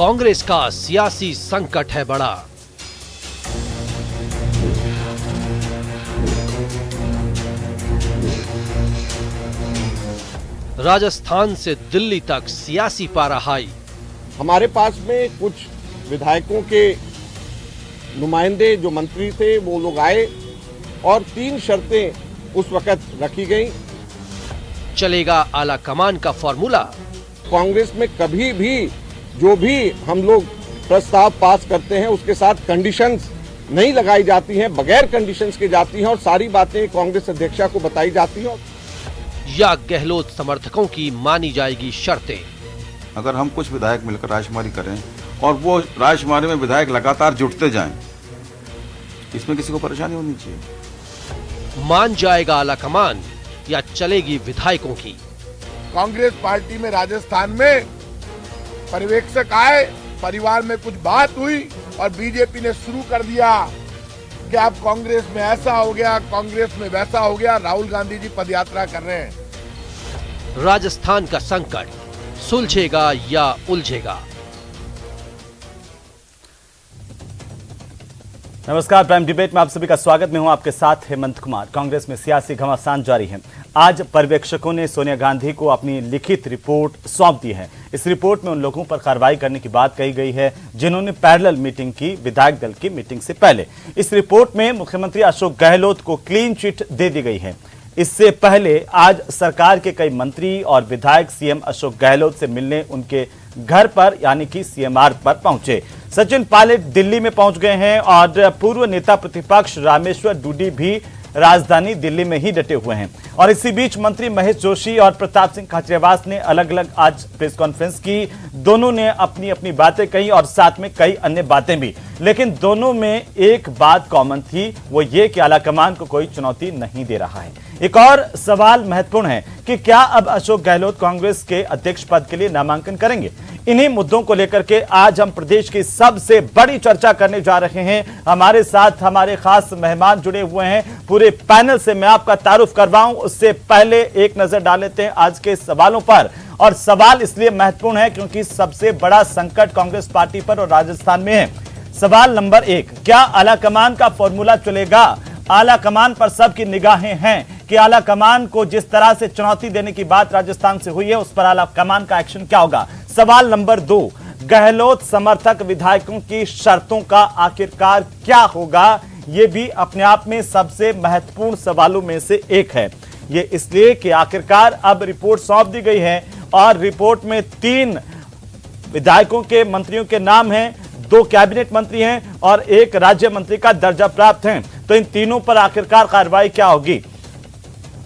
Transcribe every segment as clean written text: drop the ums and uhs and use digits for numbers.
कांग्रेस का सियासी संकट है बड़ा। राजस्थान से दिल्ली तक सियासी पारा हाई। हमारे पास में कुछ विधायकों के नुमाइंदे जो मंत्री थे वो लोग आए और 3 शर्तें उस वक्त रखी गई। चलेगा आला कमान का फॉर्मूला। कांग्रेस में कभी भी जो भी हम लोग प्रस्ताव पास करते हैं उसके साथ कंडीशंस नहीं लगाई जाती हैं, बगैर कंडीशंस के जाती हैं और सारी बातें कांग्रेस अध्यक्षा को बताई जाती हैं। या गहलोत समर्थकों की मानी जाएगी शर्तें। अगर हम कुछ विधायक मिलकर राजकुमारी करें और वो राजकुमारी में विधायक लगातार जुटते जाएं, इसमें किसी को परेशानी होनी चाहिए। मान जाएगा आला कमान या चलेगी विधायकों की। कांग्रेस पार्टी में राजस्थान में पर्यवेक्षक आए, परिवार में कुछ बात हुई और बीजेपी ने शुरू कर दिया कि अब कांग्रेस में ऐसा हो गया, कांग्रेस में वैसा हो गया। राहुल गांधी जी पदयात्रा कर रहे हैं। राजस्थान का संकट सुलझेगा या उलझेगा। नमस्कार, प्राइम डिबेट में आप सभी का स्वागत। मैं हूं आपके साथ हेमंत कुमार। कांग्रेस में सियासी घमासान जारी है। आज पर्यवेक्षकों ने सोनिया गांधी को अपनी लिखित रिपोर्ट सौंप दी है। इस रिपोर्ट में उन लोगों पर कार्रवाई करने की बात कही गई है जिन्होंने पैरेलल मीटिंग की विधायक दल की मीटिंग से पहले। इस रिपोर्ट में मुख्यमंत्री अशोक गहलोत को क्लीन चिट दे दी गई है। इससे पहले आज सरकार के कई मंत्री और विधायक सीएम अशोक गहलोत से मिलने उनके घर पर यानी कि सीएमआर पर पहुंचे। सचिन पायलट दिल्ली में पहुंच गए हैं और पूर्व नेता प्रतिपक्ष रामेश्वर डूडी भी राजधानी दिल्ली में ही डटे हुए हैं। और इसी बीच मंत्री महेश जोशी और प्रताप सिंह खाचरियावास ने अलग अलग आज प्रेस कॉन्फ्रेंस की। दोनों ने अपनी अपनी बातें कही और साथ में कई अन्य बातें भी, लेकिन दोनों में एक बात कॉमन थी, वो ये कि आलाकमान को कोई चुनौती नहीं दे रहा है। एक और सवाल महत्वपूर्ण है कि क्या अब अशोक गहलोत कांग्रेस के अध्यक्ष पद के लिए नामांकन करेंगे। इन्हीं मुद्दों को लेकर के आज हम प्रदेश की सबसे बड़ी चर्चा करने जा रहे हैं। हमारे साथ हमारे खास मेहमान जुड़े हुए हैं। पूरे पैनल से मैं आपका तारुफ करवाऊं उससे पहले एक नजर डाल लेते हैं आज के सवालों पर। और सवाल इसलिए महत्वपूर्ण है क्योंकि सबसे बड़ा संकट कांग्रेस पार्टी पर और राजस्थान में है। सवाल नंबर 1, क्या आलाकमान का फॉर्मूला चलेगा। आला कमान पर सबकी निगाहें हैं कि आला कमान को जिस तरह से चुनौती देने की बात राजस्थान से हुई है उस पर आला कमान का एक्शन क्या होगा। सवाल नंबर 2, गहलोत समर्थक विधायकों की शर्तों का आखिरकार क्या होगा। यह भी अपने आप में सबसे महत्वपूर्ण सवालों में से एक है। यह इसलिए कि आखिरकार अब रिपोर्ट सौंप दी गई है और रिपोर्ट में 3 विधायकों के मंत्रियों के नाम हैं, 2 कैबिनेट मंत्री हैं और 1 राज्य मंत्री का दर्जा प्राप्त है। तो इन तीनों पर आखिरकार कार्रवाई क्या होगी,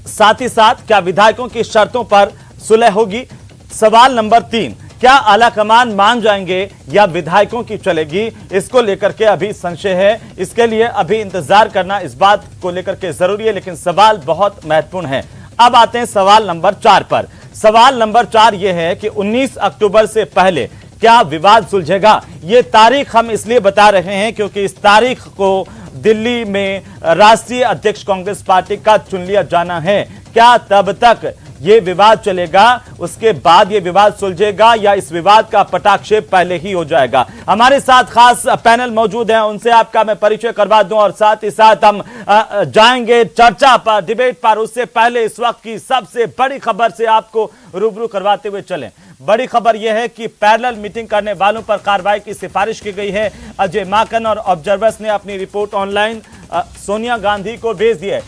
साथ ही साथ क्या विधायकों की शर्तों पर सुलह होगी। सवाल नंबर 3, क्या आलाकमान मान जाएंगे या विधायकों की चलेगी। इसको लेकर के अभी संशय है, इसके लिए अभी इंतजार करना इस बात को लेकर के जरूरी है, लेकिन सवाल बहुत महत्वपूर्ण है। अब आते हैं सवाल नंबर 4 पर। सवाल नंबर 4 यह है कि 19 अक्टूबर से पहले क्या विवाद सुलझेगा। यह तारीख हम इसलिए बता रहे हैं क्योंकि इस तारीख को दिल्ली में राष्ट्रीय अध्यक्ष कांग्रेस पार्टी का चुन लिया जाना है। क्या तब तक यह विवाद चलेगा, उसके बाद यह विवाद सुलझेगा या इस विवाद का पटाक्षेप पहले ही हो जाएगा। हमारे साथ खास पैनल मौजूद हैं, उनसे आपका मैं परिचय करवा दूं और साथ ही साथ हम जाएंगे चर्चा पर, डिबेट पर। उससे पहले इस वक्त की सबसे बड़ी खबर से आपको रूबरू करवाते हुए चलें। बड़ी खबर यह है कि पैरेलल मीटिंग करने वालों पर कार्रवाई की सिफारिश की गई है। अजय माकन और ऑब्जर्वर्स ने अपनी रिपोर्ट ऑनलाइन सोनिया गांधी को भेज दी है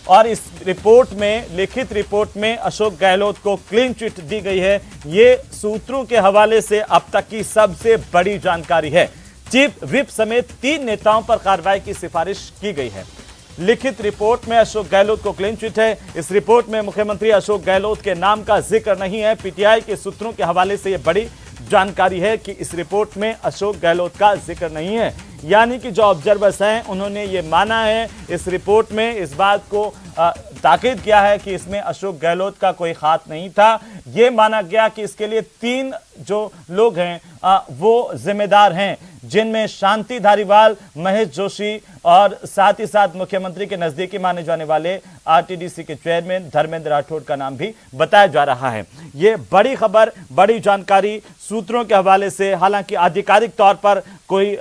और इस रिपोर्ट में, लिखित रिपोर्ट में अशोक गहलोत को क्लीन चिट दी गई है। ये सूत्रों के हवाले से अब तक की सबसे बड़ी जानकारी है। चीफ व्हिप समेत 3 नेताओं पर कार्रवाई की सिफारिश की गई है। लिखित रिपोर्ट में अशोक गहलोत को क्लीन चिट है। इस रिपोर्ट में मुख्यमंत्री अशोक गहलोत के नाम का जिक्र नहीं है। पीटीआई के सूत्रों के हवाले से यह बड़ी जानकारी है कि इस रिपोर्ट में अशोक गहलोत का जिक्र नहीं है, यानी कि जो ऑब्जर्वर्स हैं उन्होंने ये माना है, इस रिपोर्ट में इस बात को ताकीद किया है कि इसमें अशोक गहलोत का कोई हाथ नहीं था। ये माना गया कि इसके लिए 3 जो लोग हैं वो जिम्मेदार हैं। जिनमें शांति धारीवाल, महेश जोशी और साथ ही साथ मुख्यमंत्री के नजदीकी माने जाने वाले आरटीडीसी के चेयरमैन धर्मेंद्र राठौड़ का नाम भी बताया जा रहा है। ये बड़ी खबर, बड़ी जानकारी सूत्रों के हवाले से, हालांकि आधिकारिक तौर पर कोई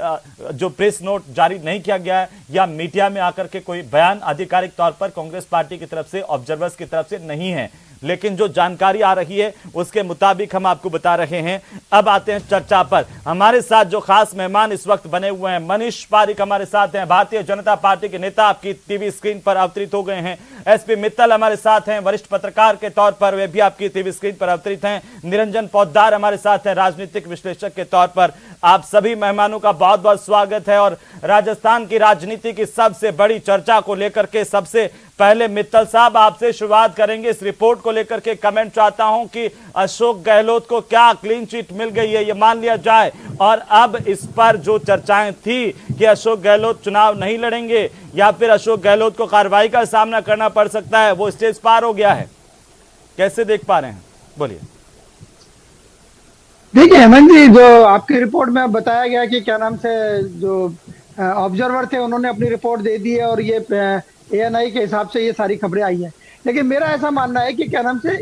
जो प्रेस नोट जारी नहीं किया गया है या मीडिया में आकर के कोई बयान आधिकारिक तौर पर कांग्रेस पार्टी की तरफ से, ऑब्जर्वर्स की तरफ से नहीं है, लेकिन जो जानकारी आ रही है उसके मुताबिक हम आपको बता रहे हैं। अब आते हैं चर्चा पर। हमारे साथ जो खास मेहमान इस वक्त बने हुए हैं, मनीष पारिक हमारे साथ हैं, भारतीय जनता पार्टी के नेता, आपकी टीवी स्क्रीन पर अवतरित हो गए हैं। एसपी मित्तल हमारे साथ हैं, वरिष्ठ पत्रकार के तौर पर वे भी आपकी टीवी स्क्रीन पर अवतरित हैं। निरंजन पोद्दार हमारे साथ हैं, राजनीतिक विश्लेषक के तौर पर। आप सभी मेहमानों का बहुत बहुत स्वागत है। और राजस्थान की राजनीति की सबसे बड़ी चर्चा को लेकर के सबसे पहले मित्तल साहब आपसे शुरुआत करेंगे। इस रिपोर्ट को लेकर के कमेंट चाहता हूं कि अशोक गहलोत को क्या क्लीन चिट मिल गई है, ये मान लिया जाए, और अब इस पर जो चर्चाएं थी कि अशोक गहलोत चुनाव नहीं लड़ेंगे या फिर अशोक गहलोत को कार्रवाई का सामना करना पड़ सकता है, वो स्टेज पार हो गया है, कैसे देख पा रहे हैं? बोलिए। देखिए हेमंत जी, जो आपकी रिपोर्ट में बताया गया कि क्या नाम से जो ऑब्जर्वर थे उन्होंने अपनी रिपोर्ट दे दी है और ये ANI के हिसाब से ये सारी खबरें आई हैं। लेकिन मेरा ऐसा मानना है कि क्या नाम से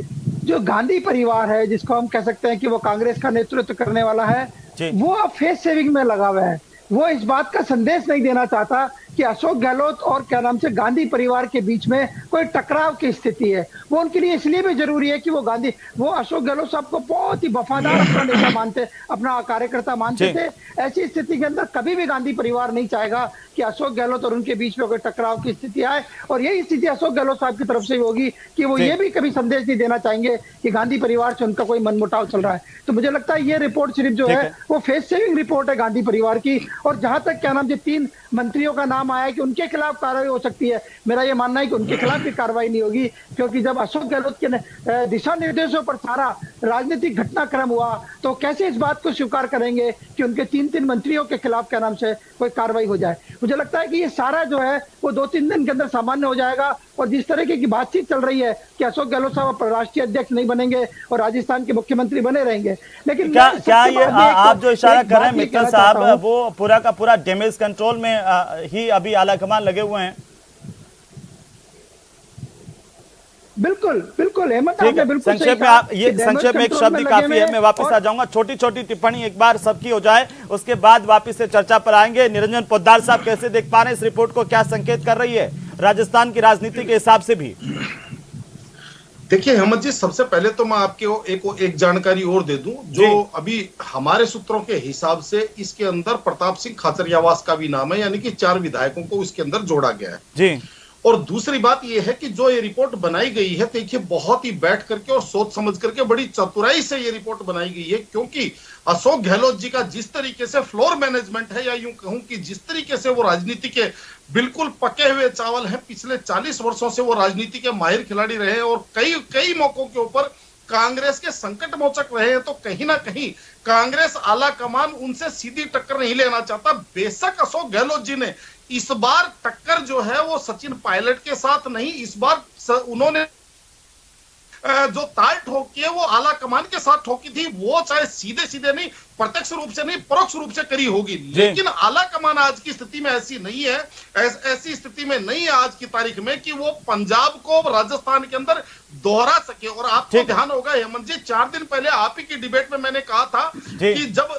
जो गांधी परिवार है, जिसको हम कह सकते हैं कि वो कांग्रेस का नेतृत्व करने वाला है, वो अब फेस सेविंग में लगा हुआ है। वो इस बात का संदेश नहीं देना चाहता कि अशोक गहलोत और क्या नाम से गांधी परिवार के बीच में कोई टकराव की स्थिति है। वो उनके लिए इसलिए भी जरूरी है कि वो अशोक गहलोत साहब को बहुत ही वफादार अपना नेता मानते, अपना कार्यकर्ता मानते थे। ऐसी स्थिति के अंदर कभी भी गांधी परिवार नहीं चाहेगा कि अशोक गहलोत और उनके बीच में कोई टकराव की स्थिति आए, और यही स्थिति अशोक गहलोत साहब की तरफ से होगी कि वो ये भी कभी संदेश नहीं देना चाहेंगे कि गांधी परिवार से उनका कोई मनमुटाव चल रहा है। तो मुझे लगता है ये रिपोर्ट सिर्फ जो है वो फेस सेविंग रिपोर्ट है गांधी परिवार की। और जहां तक क्या नाम से 3 मंत्रियों का नाम आया कि उनके खिलाफ कार्रवाई हो सकती है, मेरा ये मानना है कि उनके खिलाफ भी कार्रवाई नहीं होगी, क्योंकि जब अशोक गहलोत के दिशा निर्देशों पर सारा राजनीतिक घटनाक्रम हुआ तो कैसे इस बात को स्वीकार करेंगे कि उनके 3 मंत्रियों के खिलाफ क्या नाम से कोई कार्रवाई हो जाए। मुझे लगता है कि ये सारा जो है वो 2-3 दिन के अंदर सामान्य हो जाएगा। और जिस तरीके की बातचीत चल रही है कि अशोक गहलोत साहब राष्ट्रीय अध्यक्ष नहीं बनेंगे और राजस्थान के मुख्यमंत्री बने रहेंगे, लेकिन क्या ये आप जो इशारा कर रहे हैं मित्तल साहब, वो पूरा का पूरा डैमेज कंट्रोल में ही अभी आलाकमान लगे हुए हैं? बिल्कुल बिल्कुल हेमंत, ठीक है। संक्षेप में आप ये संक्षेप में एक शब्द काफी है, मैं वापस आ जाऊंगा। छोटी छोटी टिप्पणी एक बार सबकी हो जाए, उसके बाद वापस से चर्चा पर आएंगे। निरंजन पोद्दार साहब कैसे देख पा रहे हैं इस रिपोर्ट को, क्या संकेत कर रही है राजस्थान की राजनीति के हिसाब से भी? देखिए हेमंत जी, सबसे पहले तो मैं आपको एक जानकारी और दे दूं, जो अभी हमारे सूत्रों के हिसाब से इसके अंदर प्रताप सिंह खाचरियावास का भी नाम है, यानी कि 4 विधायकों को इसके अंदर जोड़ा गया है जी। और दूसरी बात यह है कि जो ये रिपोर्ट बनाई गई है, देखिए बहुत ही बैठ करके और सोच समझ करके बड़ी चतुराई से ये रिपोर्ट बनाई गई है, क्योंकि अशोक गहलोत जी का जिस तरीके से फ्लोर मैनेजमेंट है, या यूं कहूं कि जिस तरीके से वो राजनीति के बिल्कुल पके हुए चावल हैं, पिछले 40 वर्षों से वो राजनीति के माहिर खिलाड़ी रहे हैं और कई मौकों के ऊपर कांग्रेस के संकट मोचक रहे हैं। तो कहीं ना कहीं कांग्रेस आला कमान उनसे सीधी टक्कर नहीं लेना चाहता। बेशक अशोक गहलोत जी ने इस बार टक्कर जो है वो सचिन पायलट के साथ नहीं, इस बार उन्होंने जो ताल ठोकी है वो आला कमान के साथ ठोकी थी, वो चाहे सीधे नहीं, प्रत्यक्ष रूप से नहीं, परोक्ष रूप से करी होगी। लेकिन आला कमान आज की स्थिति में ऐसी नहीं है, ऐसी स्थिति में नहीं है आज की तारीख में कि वो पंजाब को राजस्थान के अंदर दोहरा सके। और आपको ध्यान होगा हेमंत जी, 4 दिन पहले आप ही की डिबेट में मैंने कहा था कि जब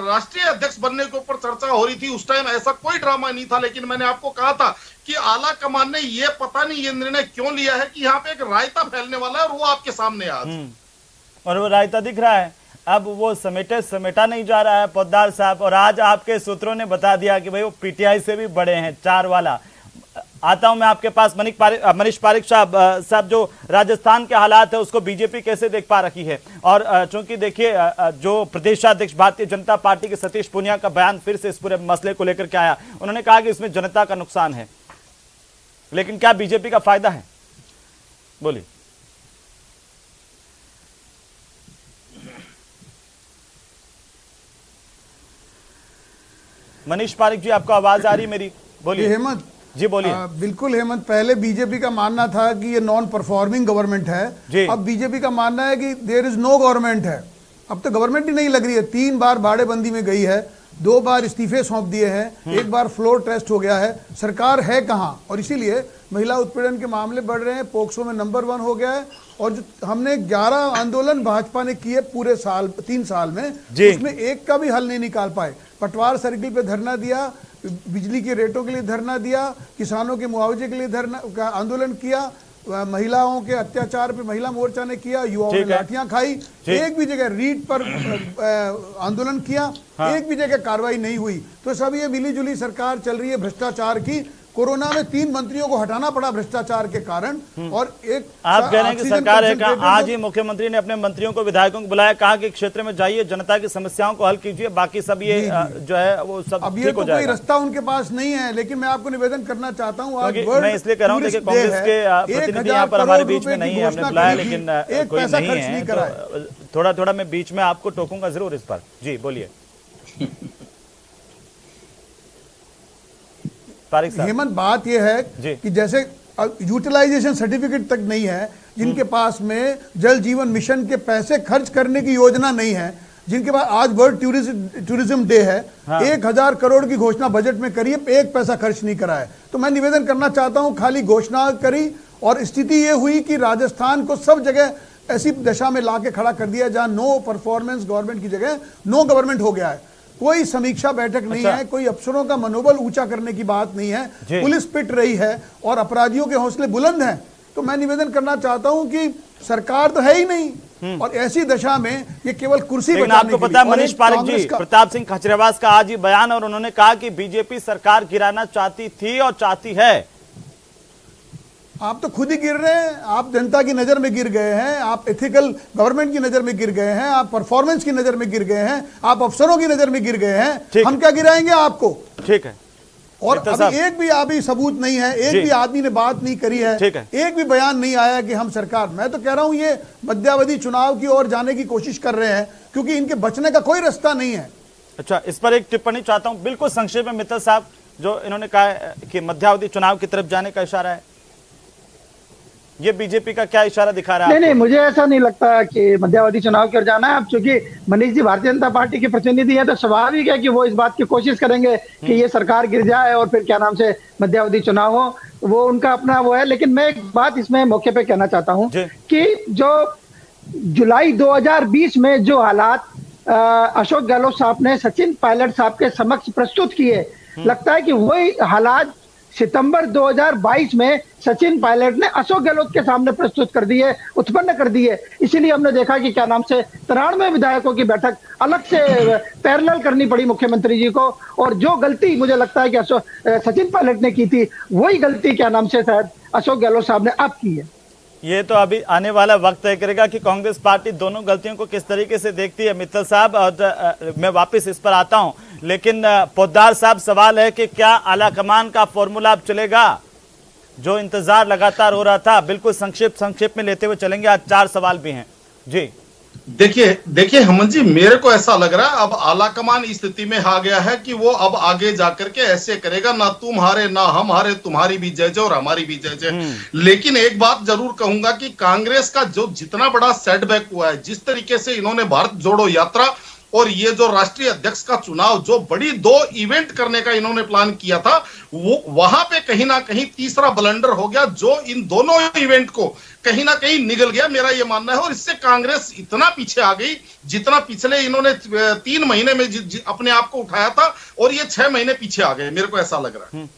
राष्ट्रीय अध्यक्ष बनने के ऊपर चर्चा हो रही थी उस टाइम ऐसा कोई ड्रामा नहीं था, लेकिन मैंने आपको कहा था कि आला कमान ने ये पता नहीं ये निर्णय क्यों लिया है कि यहाँ पे एक रायता फैलने वाला है, और वो आपके सामने आज और वो रायता दिख रहा है। अब वो समेटा नहीं जा रहा है पोद्दार साहब, और आज आपके सूत्रों ने बता दिया कि भाई वो पीटीआई से भी बड़े हैं, 4 वाला। आता हूं मैं आपके पास मनीष पारिक साहब, जो राजस्थान के हालात है उसको बीजेपी कैसे देख पा रही है? और चूंकि देखिए जो प्रदेशाध्यक्ष भारतीय जनता पार्टी के सतीश पूनिया का बयान फिर से इस पूरे मसले को लेकर के आया, उन्होंने कहा कि इसमें जनता का नुकसान है, लेकिन क्या बीजेपी का फायदा है? बोलिए। मनीष पारिक जी, आपको आवाज आ रही मेरी? बोलिए। हेमंत जी बोलिए। बिल्कुल हेमंत, पहले बीजेपी का मानना था कि ये नॉन परफॉर्मिंग गवर्नमेंट है, अब बीजेपी का मानना है कि देयर इज नो गवर्नमेंट है, अब तो गवर्नमेंट ही नहीं लग रही है। 3 बार भाड़ेबंदी में गई है, 2 बार इस्तीफे सौंप दिए हैं, 1 बार फ्लोर टेस्ट हो गया है। सरकार है कहां? और इसीलिए महिला उत्पीड़न के मामले बढ़ रहे हैं, पोक्सो में नंबर 1 हो गया है। और जो हमने 11 आंदोलन भाजपा ने किए पूरे साल 3 साल में, उसमें एक का भी हल नहीं निकाल पाए। पटवार सर्किल पे धरना दिया, बिजली के रेटों के लिए धरना दिया, किसानों के मुआवजे के लिए धरना का आंदोलन किया, महिलाओं के अत्याचार पे महिला मोर्चा ने किया, युवाओं ने लाठियां खाई, एक भी जगह रीट पर आंदोलन किया, एक भी जगह कार्रवाई नहीं हुई। तो सब ये मिलीजुली सरकार चल रही है भ्रष्टाचार की। कोरोना में 3 मंत्रियों को हटाना पड़ा भ्रष्टाचार के कारण। और एक आप कह रहे हैं कि सरकार है कहाँ? आज ही मुख्यमंत्री ने अपने मंत्रियों को, विधायकों को बुलाया, कहा कि क्षेत्र में जाइए, जनता की समस्याओं को हल कीजिए, बाकी सब ये जो है वो सब अब ये तो कोई रास्ता उनके पास नहीं है। लेकिन मैं आपको निवेदन करना चाहता हूँ, आज मैं इसलिए कह रहा हूँ, देखिए कांग्रेस के प्रतिनिधि यहाँ पर हमारे बीच में नहीं है, हमने बुलाया लेकिन कोई नहीं है, तो थोड़ा थोड़ा मैं बीच में आपको टोकूंगा जरूर इस पर। जी बोलिए। हेमंत, बात यह है कि जैसे यूटिलाइजेशन सर्टिफिकेट तक नहीं है, जिनके पास में जल जीवन मिशन के पैसे खर्च करने की योजना नहीं है, जिनके पास आज वर्ल्ड टूरिज्म डे है, 1000 करोड़ की घोषणा बजट में करी है, 1 पैसा खर्च नहीं करा है। तो मैं निवेदन करना चाहता हूं, खाली घोषणा करी और स्थिति ये हुई कि राजस्थान को सब जगह ऐसी दशा में लाके खड़ा कर दिया जहां नो परफॉर्मेंस गवर्नमेंट की जगह नो गवर्नमेंट हो गया है। कोई समीक्षा बैठक नहीं है, कोई अफसरों का मनोबल ऊंचा करने की बात नहीं है, पुलिस पिट रही है और अपराधियों के हौसले बुलंद हैं। तो मैं निवेदन करना चाहता हूं कि सरकार तो है ही नहीं, और ऐसी दशा में ये केवल कुर्सी बचाने आपको पता है मनीष पारिक जी, प्रताप सिंह खाचरियावास का आज ही बयान, और उन्होंने कहा कि बीजेपी सरकार गिराना चाहती थी और चाहती है। आप तो खुद ही गिर रहे हैं, आप जनता की नजर में गिर गए हैं, आप एथिकल गवर्नमेंट की नजर में गिर गए हैं, आप परफॉर्मेंस की नजर में गिर गए हैं, आप अफसरों की नजर में गिर गए हैं। हम क्या गिराएंगे आपको? ठीक है। और अभी एक भी अभी सबूत नहीं है, एक भी आदमी ने बात नहीं करी है, एक भी बयान नहीं आया कि हम सरकार। मैं तो कह रहा हूं ये मध्यावधि चुनाव की ओर जाने की कोशिश कर रहे हैं, क्योंकि इनके बचने का कोई रास्ता नहीं है। अच्छा, इस पर एक टिप्पणी चाहता हूं, बिल्कुल संक्षेप में मित्तल साहब, जो इन्होंने कहा कि मध्यावधि चुनाव की तरफ जाने का इशारा है, ये बीजेपी का क्या इशारा दिखा रहा है? नहीं, मुझे ऐसा नहीं लगता कि मध्यावधि चुनाव की ओर जाना है। अब चूंकि मनीष जी भारतीय जनता पार्टी के प्रतिनिधि हैं, तो स्वाभाविक है कि वो इस बात की कोशिश करेंगे कि ये सरकार गिर जाए और फिर क्या नाम से मध्यावधि चुनाव हो, वो उनका अपना वो है। लेकिन मैं एक बात इसमें मौके पे कहना चाहता हूँ कि जो जुलाई 2020 में जो हालात अशोक गहलोत साहब ने सचिन पायलट साहब के समक्ष प्रस्तुत किए, लगता है कि वही हालात सितंबर 2022 में सचिन पायलट ने अशोक गहलोत के सामने प्रस्तुत कर दिए, उत्पन्न कर दिए। इसीलिए हमने देखा कि क्या नाम से 93 विधायकों की बैठक अलग से पैरेलल करनी पड़ी मुख्यमंत्री जी को, और जो गलती मुझे लगता है कि सचिन पायलट ने की थी, वही गलती क्या नाम से शायद अशोक गहलोत साहब ने अब की है। ये तो अभी आने वाला वक्त तय करेगा कि कांग्रेस पार्टी दोनों गलतियों को किस तरीके से देखती है, मित्तल साहब। और मैं वापस इस पर आता हूं, लेकिन पोद्दार साहब, सवाल है कि क्या आलाकमान का फॉर्मूला अब चलेगा? जो इंतजार लगातार हो रहा था, बिल्कुल संक्षेप में लेते हुए चलेंगे, आज 4 सवाल भी हैं। जी देखिए हेमंत जी, मेरे को ऐसा लग रहा है अब आलाकमान इस स्थिति में आ गया है कि वो अब आगे जाकर के ऐसे करेगा, ना तुम हारे ना हम हारे, तुम्हारी भी जय जय और हमारी भी जय जय। लेकिन एक बात जरूर कहूंगा कि कांग्रेस का जो जितना बड़ा सेटबैक हुआ है, जिस तरीके से इन्होंने भारत जोड़ो यात्रा और ये जो राष्ट्रीय अध्यक्ष का चुनाव, जो बड़ी 2 इवेंट करने का इन्होंने प्लान किया था, वो वहां पे कहीं ना कहीं तीसरा ब्लंडर हो गया, जो इन दोनों इवेंट को कहीं ना कहीं निगल गया, मेरा ये मानना है। और इससे कांग्रेस इतना पीछे आ गई, जितना पिछले इन्होंने 3 महीने में अपने आप को उठाया था, और ये 6 महीने पीछे आ गए, मेरे को ऐसा लग रहा है।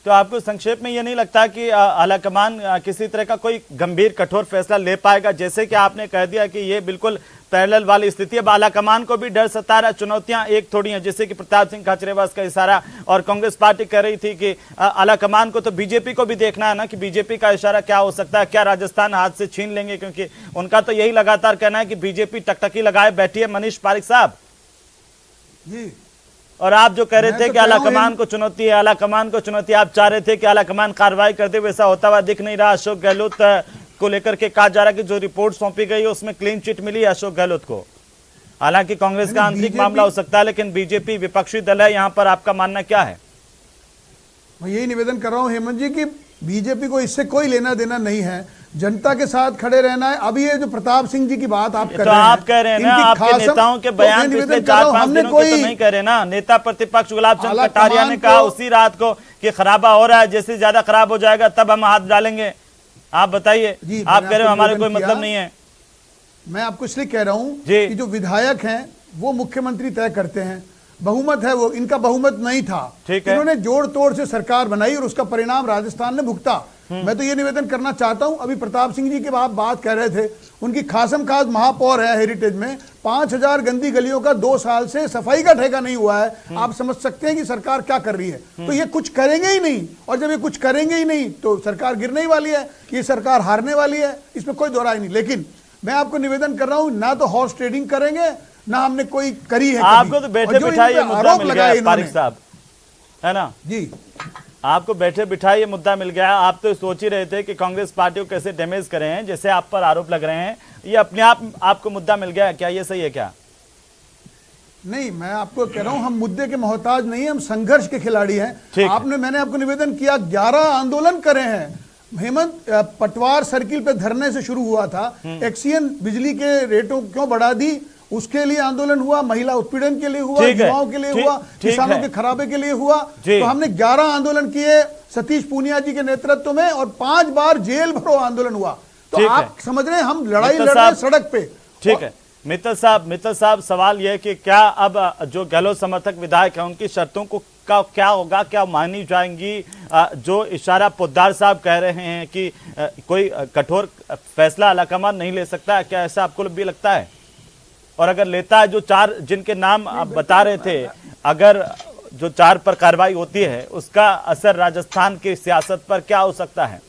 तो आपको संक्षेप में ये नहीं लगता कि आलाकमान किसी तरह का कोई गंभीर कठोर फैसला ले पाएगा? जैसे कि आपने कह दिया कि ये बिल्कुल पैरेलल वाली स्थिति है, अब आलाकमान को भी डर सता रहा, चुनौतियां एक थोड़ी हैं, जैसे कि प्रताप सिंह खाचरियावास का इशारा, और कांग्रेस पार्टी कह रही थी कि आलाकमान को तो बीजेपी को भी देखना है ना, कि बीजेपी का इशारा क्या हो सकता है, क्या राजस्थान हाथ से छीन लेंगे, क्योंकि उनका तो यही लगातार कहना है कि बीजेपी टकटकी लगाए बैठी है। मनीष पारिक साहब जी, और आप जो कह रहे थे कि आलाकमान को चुनौती है, आलाकमान को चुनौती, आप चाह रहे थे कि आलाकमान कार्रवाई कर दे, वैसा होता हुआ दिख नहीं रहा। अशोक गहलोत को लेकर के कहा जा रहा है कि जो रिपोर्ट सौंपी गई है उसमें क्लीन चिट मिली है अशोक गहलोत को। हालांकि कांग्रेस का आंतरिक मामला हो सकता है, लेकिन बीजेपी विपक्षी दल है, यहां पर आपका मानना क्या है? मैं यही निवेदन कर रहा हूं हेमंत जी कि बीजेपी को इससे कोई लेना देना नहीं है। जनता के साथ खड़े रहना है। अभी ये जो प्रताप सिंह जी की बात आप कर तो रहे हैं, आप कह रहे हैं ना, इनकी आपके खासम- नेताओं के तो बयान मैं पिछले निवेदन कर रहा 4-5 हूं, हमने दिनों के तो कोई नहीं कह रहे ना। नेता प्रतिपक्ष गुलाब चंद आला कटारिया ने कमान कहा को- उसी रात को कि खराबा हो रहा है, जैसे ज्यादा खराब हो जाएगा तब हम हाथ डालेंगे। आप बताइए, जी, आप मैंने कह रहे हो आपको हमारे कोई निवेदन मतलब किया। नहीं है। मैं आपको इसलिए कह रहा हूं जी। कि जो विधायक हैं वो मुख्यमंत्री तय करते हैं, बहुमत है वो, इनका बहुमत नहीं था। ठीक है। इन्होंने जोड़ तोड़ से सरकार बनाई और उसका परिणाम राजस्थान ने भुगता। मैं तो ये निवेदन करना चाहता हूं, अभी प्रताप सिंह जी की आप बात कह रहे थे, उनकी खासम खास महापौर है हेरिटेज में, 5000 गंदी गलियों का 2 साल से सफाई का ठेका नहीं हुआ है। आप समझ सकते हैं कि सरकार क्या कर रही है। तो ये कुछ करेंगे ही नहीं, और जब ये कुछ करेंगे ही नहीं तो सरकार गिरने ही वाली है, ये सरकार हारने वाली है, इसमें कोई दो राय नहीं। लेकिन मैं आपको निवेदन कर रहा हूं, ना तो हॉर्स ट्रेडिंग करेंगे, ना हमने कोई करी है। आपको तो बैठे बिठाए ये मुद्दा मिल गया पारिक साहब, है ना जी, आपको बैठे बिठाए ये मुद्दा मिल गया। आप तो सोच ही रहे थे कि कांग्रेस पार्टी को कैसे डैमेज करें हैं, जैसे आप पर आरोप लग रहे हैं, ये अपने आप आपको मुद्दा मिल गया। क्या ये सही है क्या? नहीं, मैं आपको कह रहा हूं, हम मुद्दे के मोहताज नहीं, हम संघर्ष के खिलाड़ी हैं। मैंने आपको निवेदन किया, 11 आंदोलन करे हैं। हेमंत, पटवार सर्किल पे धरने से शुरू हुआ था, एक्सीएन बिजली के रेटों क्यों बढ़ा दी, उसके लिए आंदोलन हुआ, महिला उत्पीड़न के लिए हुआ, युवाओं के लिए हुआ, किसानों के खराबे के लिए हुआ। तो हमने 11 आंदोलन किए सतीश पूनिया जी के नेतृत्व में, और 5 बार जेल भरो आंदोलन हुआ। तो आप समझ रहे हैं हम लड़ाई लड़ रहे हैं सड़क पे। ठीक है मित्तल साहब, सवाल यह है कि क्या अब जो गहलोत समर्थक विधायक हैं उनकी शर्तों को का क्या होगा, क्या मानी जाएंगी? जो इशारा पोद्दार साहब कह रहे हैं कि कोई कठोर फैसला आलाकमान नहीं ले सकता, क्या ऐसा आपको भी लगता है? और अगर लेता है, जो 4 जिनके नाम आप बता रहे थे, अगर जो 4 पर कार्रवाई होती है उसका असर राजस्थान की सियासत पर क्या हो सकता है?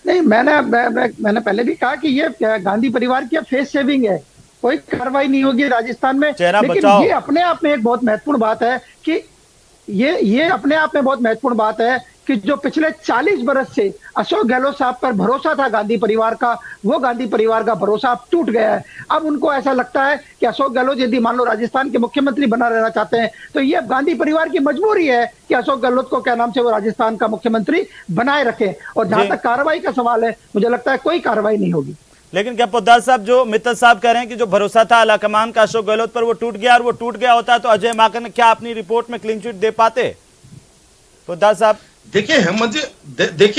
नहीं, मैंने पहले भी कहा कि ये गांधी परिवार की फेस सेविंग है, कोई कार्रवाई नहीं होगी राजस्थान में। लेकिन ये अपने आप में एक बहुत महत्वपूर्ण बात है कि ये अपने आप में बहुत महत्वपूर्ण बात है कि जो पिछले 40 बरस से अशोक गहलोत साहब पर भरोसा था गांधी परिवार का, वो गांधी परिवार का भरोसा अब टूट गया है। अब उनको ऐसा लगता है कि अशोक गहलोत यदि मान लो राजस्थान के मुख्यमंत्री बना रहना चाहते हैं तो ये गांधी परिवार की मजबूरी है कि अशोक गहलोत को क्या नाम से वो राजस्थान का मुख्यमंत्री बनाए रखे। और जहां तक कार्रवाई का सवाल है, मुझे लगता है कोई कार्रवाई नहीं होगी। लेकिन क्या पोद्दार साहब, जो मित्तल साहब कह रहे हैं कि जो भरोसा था आलाकमान का अशोक गहलोत पर वो टूट गया, और वो टूट गया होता तो अजय माकन क्या अपनी रिपोर्ट में क्लीन चिट दे पाते? पोद्दार साहब, देखिए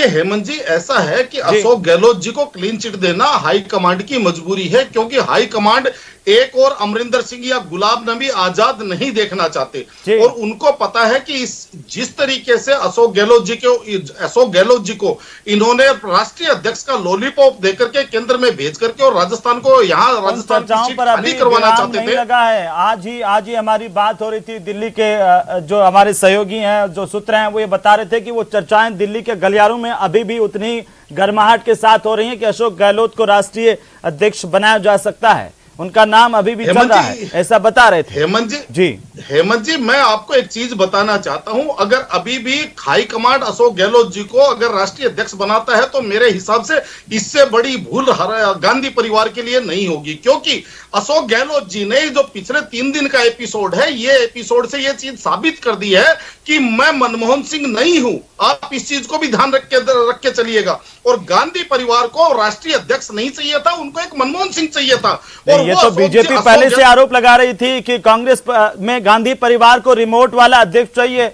हेमंत जी, ऐसा है कि अशोक गहलोत जी को क्लीन चिट देना हाई कमांड की मजबूरी है, क्योंकि हाई कमांड एक और अमरिंदर सिंह या गुलाब नबी आजाद नहीं देखना चाहते। और उनको पता है कि जिस तरीके से अशोक गहलोत जी को इन्होंने राष्ट्रीय अध्यक्ष का लॉलीपॉप देकर के केंद्र में भेज करके और राजस्थान को यहाँ राजस्थान की सीट खाली करवाना चाहते थे। लगा है आज ही हमारी बात हो रही थी, दिल्ली के जो हमारे सहयोगी हैं, जो सूत्र हैं, वो ये बता रहे थे कि वो चर्चाएं दिल्ली के गलियारों में अभी भी उतनी गर्माहट के साथ हो रही हैं कि अशोक गहलोत को राष्ट्रीय अध्यक्ष बनाया जा सकता है, उनका नाम अभी भी चल रहा है, ऐसा बता रहे थे। हेमंत जी, मैं आपको एक चीज बताना चाहता हूं, अगर अभी भी हाई कमांड अशोक गहलोत जी को अगर राष्ट्रीय अध्यक्ष बनाता है तो मेरे हिसाब से इससे बड़ी भूल गांधी परिवार के लिए नहीं होगी, क्योंकि अशोक गहलोत जी ने जो पिछले 3 दिन का एपिसोड है, ये एपिसोड से ये चीज साबित कर दी है कि मैं मनमोहन सिंह नहीं हूं। आप इस चीज को भी ध्यान रख के चलिएगा। और गांधी परिवार को राष्ट्रीय अध्यक्ष नहीं चाहिए था, उनको एक मनमोहन सिंह चाहिए था। और ये तो बीजेपी पहले से आरोप लगा रही थी कि कांग्रेस में गांधी परिवार को रिमोट वाला अध्यक्ष चाहिए,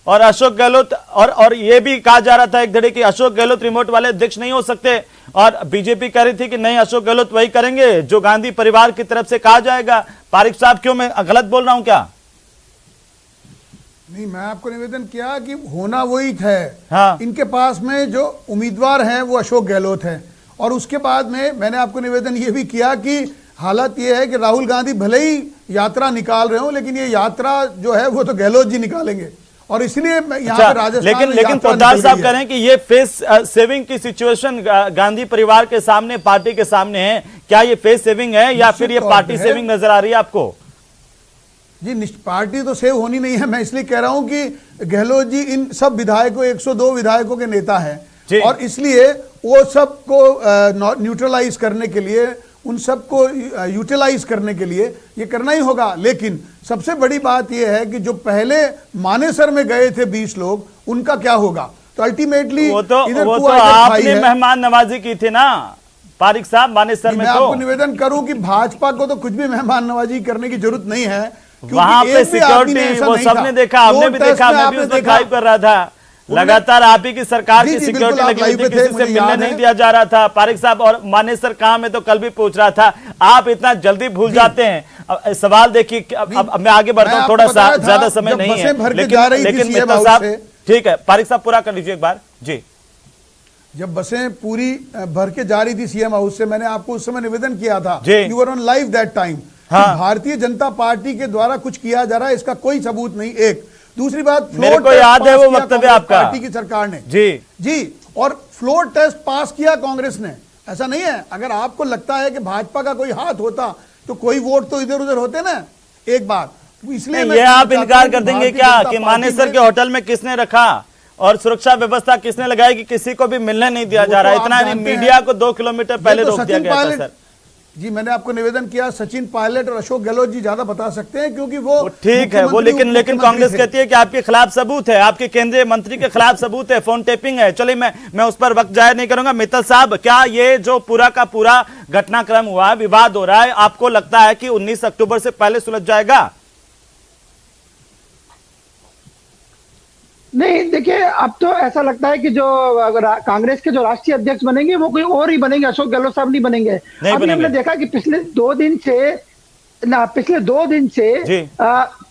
और अशोक गहलोत और ये भी कहा जा रहा था एक घड़ी कि अशोक गहलोत रिमोट वाले अध्यक्ष नहीं हो सकते, और बीजेपी कह रही थी कि नहीं, अशोक गहलोत वही करेंगे जो गांधी परिवार की तरफ से कहा जाएगा। पारिक साहब, क्यों मैं गलत बोल रहा हूं क्या? नहीं, मैं आपको निवेदन किया कि होना वही है। इनके पास में जो उम्मीदवार हैं वो अशोक गहलोत हैं, और उसके बाद में मैंने आपको निवेदन ये भी किया कि हालत ये है कि राहुल गांधी भले ही यात्रा निकाल रहे हो, लेकिन ये यात्रा जो है वो तो गहलोत जी निकालेंगे, और इसलिए यहाँ पे राजस्थान लेकिन पोद्दार साहब कह रहे हैं कि ये फेस सेविंग की सिचुएशन गांधी परिवार के सामने, पार्टी के सामने है। क्या ये फेस सेविंग है या फिर ये पार्टी सेविंग नजर आ रही है आपको? जी, पार्टी तो सेव होनी नहीं है। मैं इसलिए कह रहा हूं कि गहलोत जी इन सब विधायकों, 102 विधायकों के नेता हैं, और इसलिए वो सबको न्यूट्रलाइज करने के लिए, उन सबको यूटिलाइज करने के लिए ये करना ही होगा। लेकिन सबसे बड़ी बात यह है कि जो पहले मानेसर में गए थे 20 लोग, उनका क्या होगा? तो अल्टीमेटली वो तो आपने मेहमान नवाजी की थी ना पारिक साहब मानेसर में। मैं आपको निवेदन करूं कि भाजपा को तो कुछ भी मेहमान नवाजी करने की जरूरत नहीं है, वहां पे सिक्योरिटी वो सबने देखा, हमने भी देखा, मैं भी उसमें ड्राइव कर रहा था, लगातार आप ही की सरकार की सिक्योरिटी लगी हुई थी, किसी से मिलने नहीं दिया जा रहा था। पारिक साहब और मानेसर कहां में तो कल भी पूछ रहा था, आप इतना जल्दी भूल जाते हैं। सवाल देखिए, अब मैं आगे बढ़ता हूं, थोड़ा सा ज्यादा समय नहीं है, लेकिन मित्तल साहब ठीक है, पारिक साहब पूरा कर लीजिए एक बार जी। जब बसें पूरी भर के जा रही थी सीएम हाउस से, मैंने आपको उस समय निवेदन किया था, you were on live that time, Bharatiya Janata party के द्वारा कुछ किया जा रहा है इसका कोई सबूत नहीं। एक दूसरी बात, मेरे को याद है वो वक्तव्य आपका, पार्टी की सरकार ने जी और फ्लोर टेस्ट पास किया कांग्रेस ने, ऐसा नहीं है। अगर आपको लगता है कि भाजपा का कोई हाथ होता तो कोई वोट तो इधर उधर होते ना। एक बात इसलिए ये आप इनकार कर देंगे क्या कि मानेसर के होटल में किसने रखा और सुरक्षा व्यवस्था किसने लगाई कि किसी को भी मिलने नहीं दिया जा रहा है? इतना नहीं, मीडिया को 2 किलोमीटर पहले रोक दिया गया था सर। जी मैंने आपको निवेदन किया, सचिन पायलट और अशोक गहलोत जी ज्यादा बता सकते हैं क्योंकि वो ठीक है वो, लेकिन कांग्रेस कहती है कि आपके खिलाफ सबूत है, आपके केंद्रीय मंत्री के खिलाफ सबूत है, फोन टेपिंग है। चलिए मैं उस पर वक्त जाहिर नहीं करूंगा। मित्तल साहब, क्या ये जो पूरा का पूरा घटनाक्रम हुआ, विवाद हो रहा है, आपको लगता है कि 19 अक्टूबर से पहले सुलझ जाएगा? नहीं, देखिए अब तो ऐसा लगता है कि जो कांग्रेस के जो राष्ट्रीय अध्यक्ष बनेंगे वो कोई और ही बनेंगे, अशोक गहलोत साहब नहीं बनेंगे। अभी हमने देखा कि पिछले दो दिन से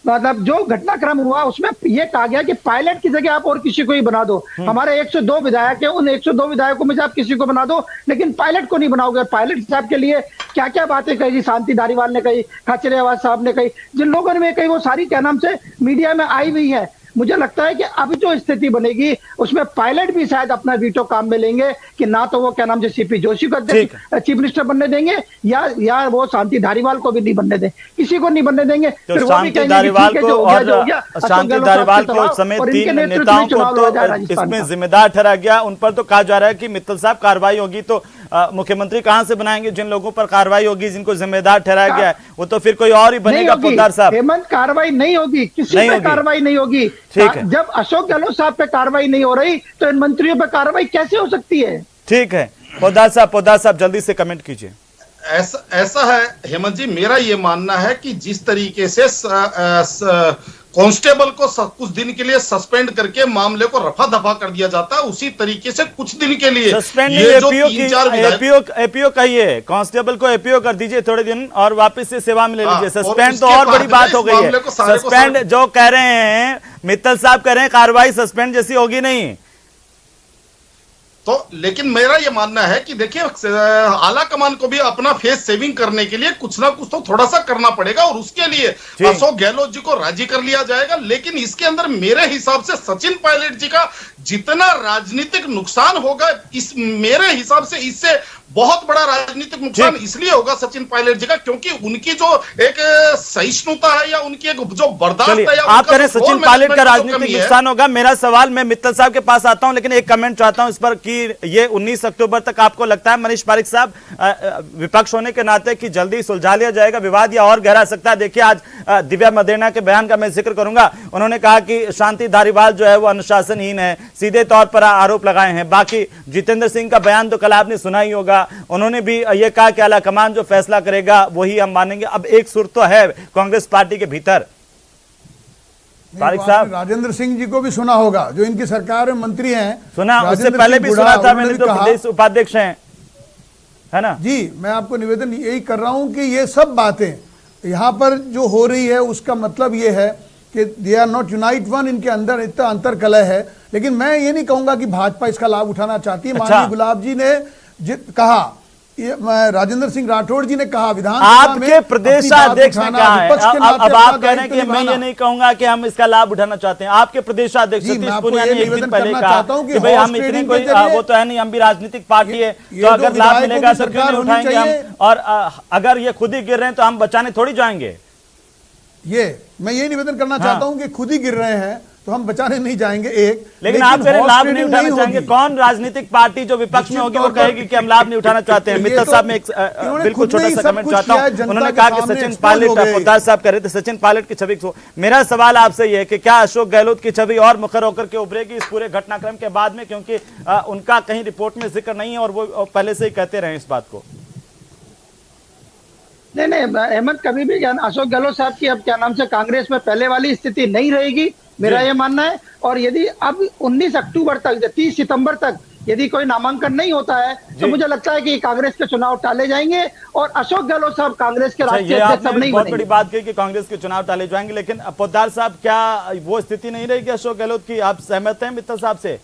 मतलब जो घटनाक्रम हुआ उसमें ये कहा गया कि पायलट की जगह आप और किसी को ही बना दो। हमारे 102 विधायक है, उन 102 विधायकों में से आप किसी को बना दो, लेकिन पायलट को नहीं बनाओगे। पायलट साहब के लिए क्या क्या बातें कही जी, शांति धारीवाल ने कही, खाचरियावास साहब ने कही, जिन लोगों ने कही वो सारी क्या नाम से मीडिया में आई हुई है। मुझे लगता है कि अब जो स्थिति बनेगी उसमें पायलट भी शायद अपना वीटो काम में लेंगे कि ना तो वो क्या नाम से सीपी जोशी को चीफ मिनिस्टर बनने देंगे या वो शांति धारीवाल को भी नहीं बनने देंगे, किसी को नहीं बनने देंगे। तो शांति धारीवाल को और शांति धारीवाल को समेत 3 नेताओं को तो इसमें जिम्मेदार ठहरा गया। उन पर तो कहा जा रहा है कि मित्तल साहब कार्रवाई होगी तो मुख्यमंत्री कहां से बनाएंगे? जिन लोगों पर कार्रवाई होगी, जिनको जिम्मेदार ठहराया गया है, वो तो फिर कोई और ही बनेगा। पोद्दार साहब, हेमंत, कार्रवाई नहीं होगी, किसी पे कार्रवाई नहीं होगी। ठीक है, जब अशोक गहलोत साहब पे कार्रवाई नहीं हो रही तो इन मंत्रियों पे कार्रवाई कैसे हो सकती है? ठीक है, पोद्दार साहब जल्दी से कमेंट कीजिए। ऐसा है हेमंत जी, मेरा ये मानना है कि जिस तरीके से कांस्टेबल को कुछ दिन के लिए सस्पेंड करके मामले को रफा दफा कर दिया जाता है, उसी तरीके से कुछ दिन के लिए सस्पेंड एपीओ कहिए, कांस्टेबल को एपीओ कर दीजिए थोड़े दिन और वापस से सेवा में ले लीजिए। सस्पेंड तो और बड़ी बात हो गई है। सस्पेंड जो कह रहे हैं मित्तल साहब कह रहे हैं कार्रवाई सस्पेंड जैसी होगी नहीं तो, लेकिन मेरा यह मानना है कि देखिए आला कमान को भी अपना फेस सेविंग करने के लिए कुछ ना कुछ तो थोड़ा सा करना पड़ेगा और उसके लिए अशोक गहलोत जी को राजी कर लिया जाएगा। लेकिन इसके अंदर मेरे हिसाब से सचिन पायलट जी का जितना राजनीतिक नुकसान होगा, इस मेरे हिसाब से इससे बहुत बड़ा राजनीतिक नुकसान इसलिए होगा सचिन पायलट जी का, क्योंकि उनकी जो एक सहिष्णुता है या उनकी एक जो बर्दाश्त है, आप कह रहे हैं सचिन पायलट का राजनीतिक नुकसान होगा। मेरा सवाल, मैं मित्तल साहब के पास आता हूं, लेकिन एक कमेंट चाहता हूं इस पर कि ये 19 अक्टूबर तक आपको लगता है मनीष पारिक साहब विपक्ष होने के नाते कि जल्दी सुलझा लिया जाएगा विवाद या और गहरा सकता है? देखिए आज दिव्या मदेना के बयान का मैं जिक्र करूंगा। उन्होंने कहा कि शांति धारीवाल जो है वो अनुशासनहीन है, सीधे तौर पर आरोप लगाए हैं। बाकी जितेंद्र सिंह का बयान तो कल आपने सुना ही होगा, उन्होंने भी ये कहा कि आला कमान जो फैसला करेगा वही हम मानेंगे। अब एक सुर तो है कांग्रेस पार्टी के भीतर। पारिक साहब, राजेंद्र सिंह जी को भी सुना होगा जो इनकी सरकार में मंत्री हैं, सुना, उससे पहले भी सुना था मैंने, तो प्रदेश उपाध्यक्ष हैं, है ना जी। मैं आपको निवेदन यही कर रहा हूं कि ये सब बातें यहाँ पर जो हो रही है उसका मतलब ये है कि they are not unite one, इनके अंदर इतना अंतर कलह है। लेकिन मैं ये नहीं कहूंगा कि भाजपा इसका लाभ उठाना चाहती है। माननीय गुलाब जी ने कहा, राजेंद्र सिंह राठौड़ जी ने कहा, विधान आपके प्रदेशाध्यक्ष ने कहा है। अब आप कह रहे हैं कि मैं ये नहीं कहूंगा कि हम इसका लाभ उठाना चाहते हैं। आपके प्रदेशाध्यक्ष सतीश पूनिया ने एक दिन पहले कहा कि भाई हम इतनी कोई वो तो है नहीं, हम भी राजनीतिक पार्टी है, तो अगर लाभ मिलेगा तो क्यों नहीं उठाएंगे हम, और अगर ये खुद ही गिर रहे हैं तो हम बचाने थोड़ी जाएंगे। मैं ये निवेदन करना चाहता हूं कि खुद ही गिर रहे हैं तो हम बचाने नहीं जाएंगे एक, लेकिन आप कह रहे हॉर्स लाभ नहीं ट्रेडिंग उठाना चाहेंगे। होगी। कौन राजनीतिक पार्टी जो विपक्ष में निश्चित होगी वो तौर पर कहेगी कि हम लाभ नहीं उठाना चाहते हैं? ये मित्तल तो साहब में एक इन्होंने बिल्कुल खुद ने छोटा ही सा सब कमेंट कुछ चाहता किया है, हूं। जनता उन्होंने के कहा कि सामने सचिन expose पायलट, हो गए। पोद्दार साहब कह रहे थे सचिन पायलट की छवि को। मेरा सवाल आपसे ये है कि क्या अशोक गहलोत की छवि और मुखर होकर के उभरेगी इस पूरे घटनाक्रम के बाद में, क्योंकि उनका कहीं रिपोर्ट में जिक्र नहीं है और वो पहले से ही कहते रहे इस बात को। नहीं अहमद, कभी भी अशोक गहलोत साहब की अब क्या नाम से कांग्रेस में पहले वाली स्थिति नहीं रहेगी, मेरा ये मानना है। और यदि अब 19 अक्टूबर तक, 30 सितंबर तक यदि कोई नामांकन नहीं होता है तो मुझे लगता है कि कांग्रेस के चुनाव टाले जाएंगे और अशोक गहलोत साहब कांग्रेस के राष्ट्रीय अध्यक्ष अब नहीं बहुत बनेंगे। बड़ी बात कही कि कांग्रेस के चुनाव टाले जाएंगे, लेकिन पोद्दार साहब क्या वो स्थिति नहीं रहेगी अशोक गहलोत की? आप सहमत हैं मित्तल साहब से?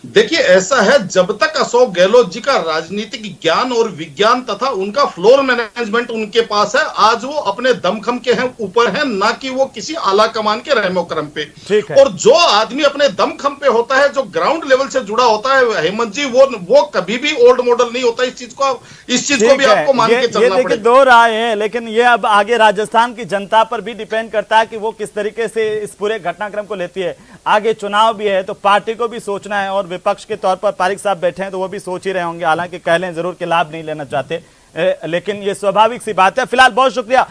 देखिए, ऐसा है, जब तक अशोक गहलोत जी का राजनीतिक ज्ञान और विज्ञान तथा उनका फ्लोर मैनेजमेंट उनके पास है, आज वो अपने दमखम के हैं ऊपर है, ना कि वो किसी आला कमान के रहमो करम पे। ठीक है। और जो आदमी अपने दमखम पे होता है, जो ग्राउंड लेवल से जुड़ा होता है हेमंत जी, वो कभी भी ओल्ड मॉडल नहीं होता। इस चीज को भी आपको मान के चलना देखिए, पड़ेगा। दो राय है, लेकिन ये अब आगे राजस्थान की जनता पर भी डिपेंड करता है कि वो किस तरीके से इस पूरे घटनाक्रम को लेती है। आगे चुनाव भी है तो पार्टी को भी सोचना है, और विपक्ष के तौर पर पारिक साहब बैठे हैं तो वो भी सोच ही रहे होंगे, हालांकि कह लें जरूर कि लाभ नहीं लेना चाहते, लेकिन ये स्वाभाविक सी बात है। फिलहाल बहुत शुक्रिया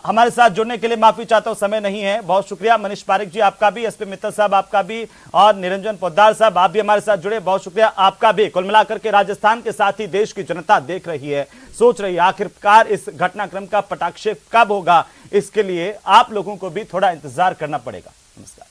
हमारे साथ जुड़ने के लिए। माफी चाहता हूं, समय नहीं है। बहुत शुक्रिया मनीष पारिक जी आपका भी, एसपी मित्तल साहब आपका भी, और निरंजन पोद्दार साहब आप भी हमारे साथ जुड़े, बहुत शुक्रिया आपका भी। कुल मिलाकर के राजस्थान के साथ ही देश की जनता देख रही है, सोच रही है आखिरकार इस घटनाक्रम का पटाक्षेप कब होगा। इसके लिए आप लोगों को भी थोड़ा इंतजार करना पड़ेगा। नमस्कार।